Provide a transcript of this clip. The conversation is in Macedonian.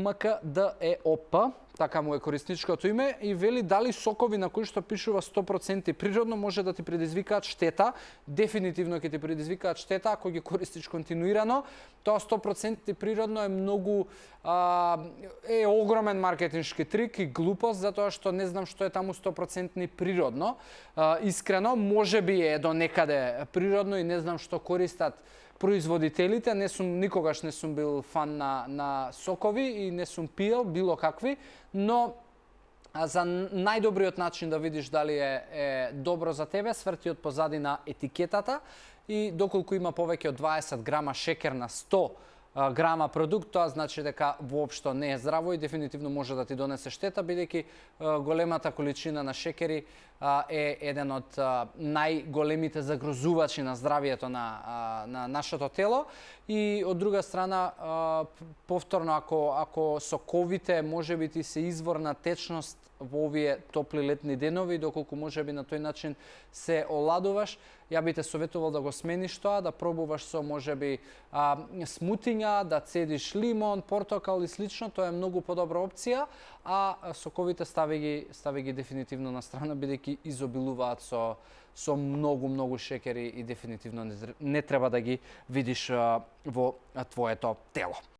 МКДЕОП, така му е корисничкото име, и вели дали сокови на кои што пишува 100% природно може да ти предизвикаат штета. Дефинитивно ќе ти предизвикаат штета ако ги користиш континуирано. Тоа 100% природно е многу огромен маркетиншки трик и глупост, затоа што не знам што е таму 100% природно. Искрено, може би е до некаде природно и не знам што користат производителите. Никогаш не сум бил фан на сокови и не сум пиел било какви, но за најдобриот начин да видиш дали е добро за тебе, сврти од позади на етикетата и доколку има повеќе од 20 грама шекер на 100 грама продукт, тоа значи дека воопшто не е здраво и дефинитивно може да ти донесе штета, бидејќи големата количина на шекери е еден од најголемите загрозувачи на здравието на нашето тело. И од друга страна, повторно, ако соковите можеби ти се извор на течност во овие топли летни денови, доколку можеби на тој начин се оладуваш, ја би те советувал да го смениш тоа, да пробуваш со можеби смутиња, да цедиш лимон, портокал и слично, тоа е многу подобра опција, а соковите стави ги дефинитивно на страна, бидејќи изобилуваат со многу шекери и дефинитивно не треба да ги видиш во твоето тело.